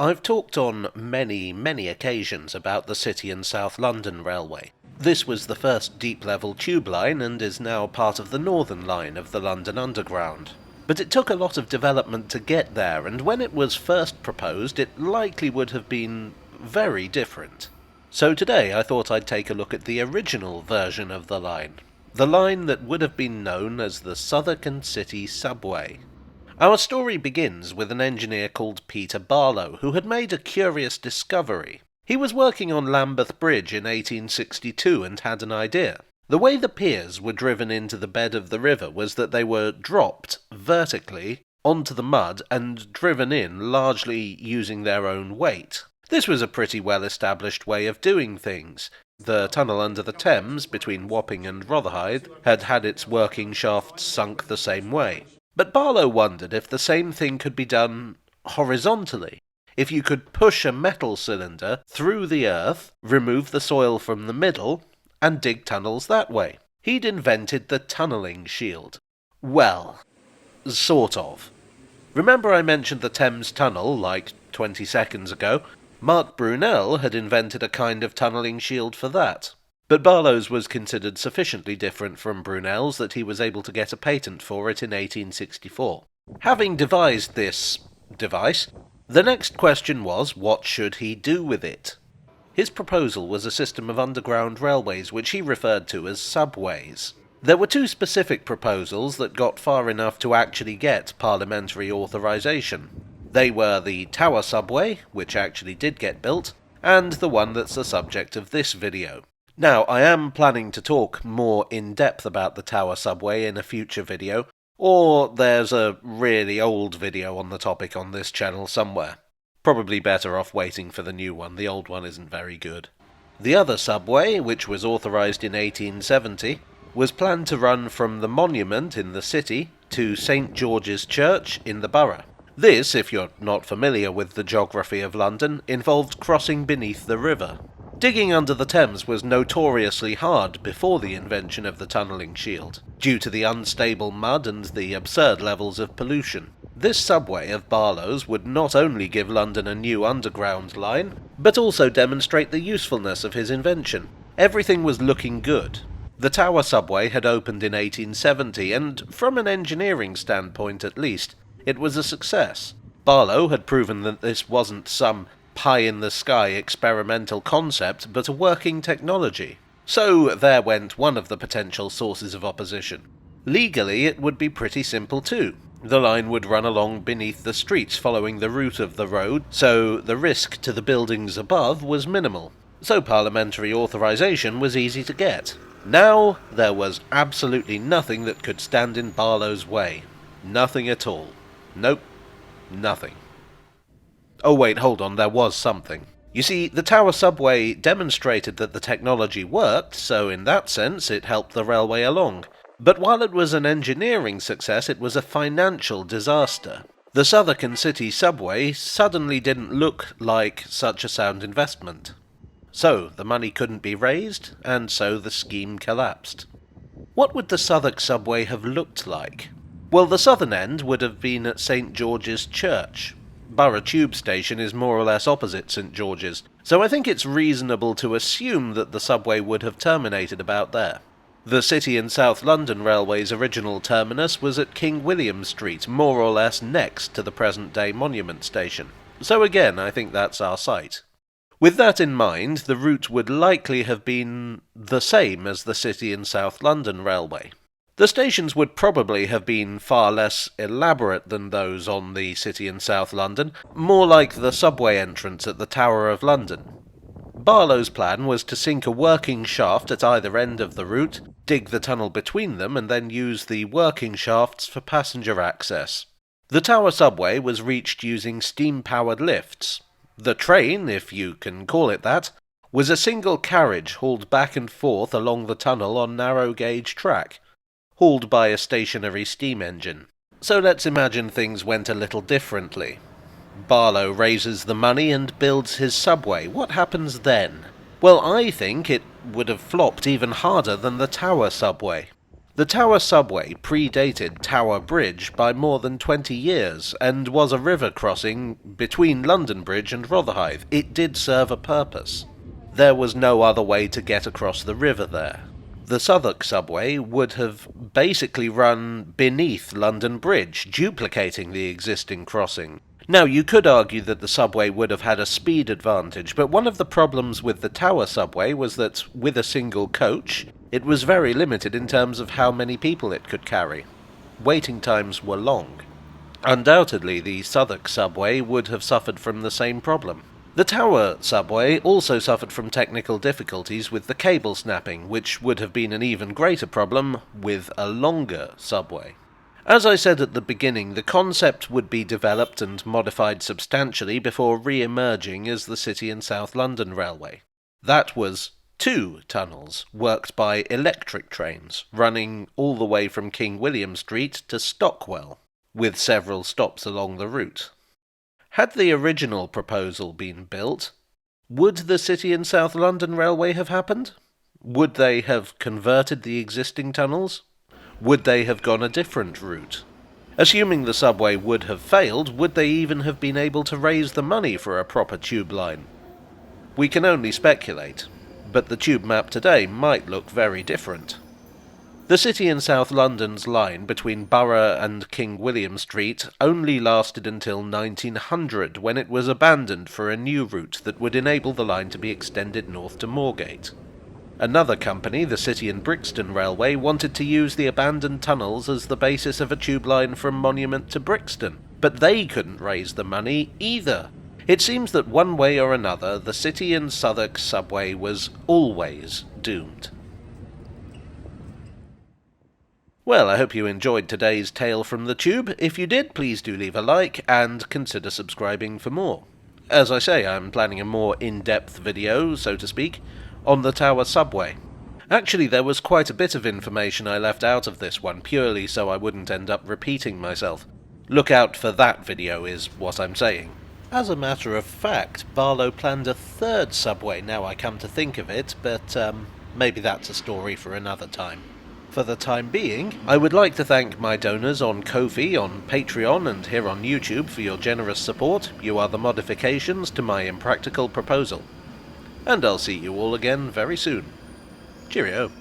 I've talked on many occasions about the City and South London Railway. This was the first deep-level tube line and is now part of the Northern Line of the London Underground. But it took a lot of development to get there, and when it was first proposed, it likely would have been very different. So today I thought I'd take a look at the original version of the line that would have been known as the Southwark and City Subway. Our story begins with an engineer called Peter Barlow, who had made a curious discovery. He was working on Lambeth Bridge in 1862 and had an idea. The way the piers were driven into the bed of the river was that they were dropped vertically onto the mud and driven in largely using their own weight. This was a pretty well-established way of doing things. The tunnel under the Thames between Wapping and Rotherhithe had had its working shafts sunk the same way. But Barlow wondered if the same thing could be done horizontally. If you could push a metal cylinder through the earth, remove the soil from the middle, and dig tunnels that way. He'd invented the tunnelling shield. Well, sort of. Remember I mentioned the Thames Tunnel like 20 seconds ago? Mark Brunel had invented a kind of tunnelling shield for that. But Barlow's was considered sufficiently different from Brunel's that he was able to get a patent for it in 1864. Having devised this device, the next question was, what should he do with it? His proposal was a system of underground railways which he referred to as subways. There were two specific proposals that got far enough to actually get parliamentary authorization. They were the Tower Subway, which actually did get built, and the one that's the subject of this video. Now, I am planning to talk more in depth about the Tower Subway in a future video, or there's a really old video on the topic on this channel somewhere. Probably better off waiting for the new one, the old one isn't very good. The other subway, which was authorised in 1870, was planned to run from the Monument in the city to St George's Church in the borough. This, if you're not familiar with the geography of London, involved crossing beneath the river. Digging under the Thames was notoriously hard before the invention of the tunnelling shield, due to the unstable mud and the absurd levels of pollution. This subway of Barlow's would not only give London a new underground line, but also demonstrate the usefulness of his invention. Everything was looking good. The Tower Subway had opened in 1870, and from an engineering standpoint at least, it was a success. Barlow had proven that this wasn't some pie-in-the-sky experimental concept, but a working technology. So there went one of the potential sources of opposition. Legally, it would be pretty simple too. The line would run along beneath the streets following the route of the road, so the risk to the buildings above was minimal. So parliamentary authorization was easy to get. Now, there was absolutely nothing that could stand in Barlow's way. Nothing at all. Nope. Nothing. Oh wait, hold on, there was something. You see, the Tower Subway demonstrated that the technology worked, so in that sense it helped the railway along. But while it was an engineering success, it was a financial disaster. The Southwark and City Subway suddenly didn't look like such a sound investment. So the money couldn't be raised, and so the scheme collapsed. What would the Southwark Subway have looked like? Well, the southern end would have been at St George's Church. Borough Tube Station is more or less opposite St George's, so I think it's reasonable to assume that the subway would have terminated about there. The City and South London Railway's original terminus was at King William Street, more or less next to the present-day Monument Station. So again, I think that's our site. With that in mind, the route would likely have been the same as the City and South London Railway. The stations would probably have been far less elaborate than those on the City and South London, more like the subway entrance at the Tower of London. Barlow's plan was to sink a working shaft at either end of the route, dig the tunnel between them, and then use the working shafts for passenger access. The Tower Subway was reached using steam-powered lifts. The train, if you can call it that, was a single carriage hauled back and forth along the tunnel on narrow-gauge track, hauled by a stationary steam engine. So let's imagine things went a little differently. Barlow raises the money and builds his subway. What happens then? Well, I think it would have flopped even harder than the Tower Subway. The Tower subway predated Tower Bridge by more than 20 years and was a river crossing between London Bridge and Rotherhithe. It did serve a purpose. There was no other way to get across the river there. The Southwark subway would have basically run beneath London Bridge, duplicating the existing crossing. Now, you could argue that the subway would have had a speed advantage, but one of the problems with the Tower subway was that, with a single coach, it was very limited in terms of how many people it could carry. Waiting times were long. Undoubtedly, the Southwark subway would have suffered from the same problem. The Tower subway also suffered from technical difficulties with the cable snapping, which would have been an even greater problem with a longer subway. As I said at the beginning, the concept would be developed and modified substantially before re-emerging as the City and South London Railway. That was 2 tunnels worked by electric trains, running all the way from King William Street to Stockwell, with several stops along the route. Had the original proposal been built, would the City and South London Railway have happened? Would they have converted the existing tunnels? Would they have gone a different route? Assuming the subway would have failed, would they even have been able to raise the money for a proper tube line? We can only speculate, but the tube map today might look very different. The City and South London's line between Borough and King William Street only lasted until 1900, when it was abandoned for a new route that would enable the line to be extended north to Moorgate. Another company, the City and Brixton Railway, wanted to use the abandoned tunnels as the basis of a tube line from Monument to Brixton, but they couldn't raise the money either. It seems that one way or another, the City and Southwark subway was always doomed. Well, I hope you enjoyed today's tale from the tube. If you did, please do leave a like and consider subscribing for more. As I say, I'm planning a more in-depth video, so to speak, on the Tower subway. Actually, there was quite a bit of information I left out of this one, purely so I wouldn't end up repeating myself. Look out for that video is what I'm saying. As a matter of fact, Barlow planned a 3rd subway, now I come to think of it, but maybe that's a story for another time. For the time being, I would like to thank my donors on Ko-fi, on Patreon, and here on YouTube for your generous support. You are the modifications to my impractical proposal. And I'll see you all again very soon. Cheerio.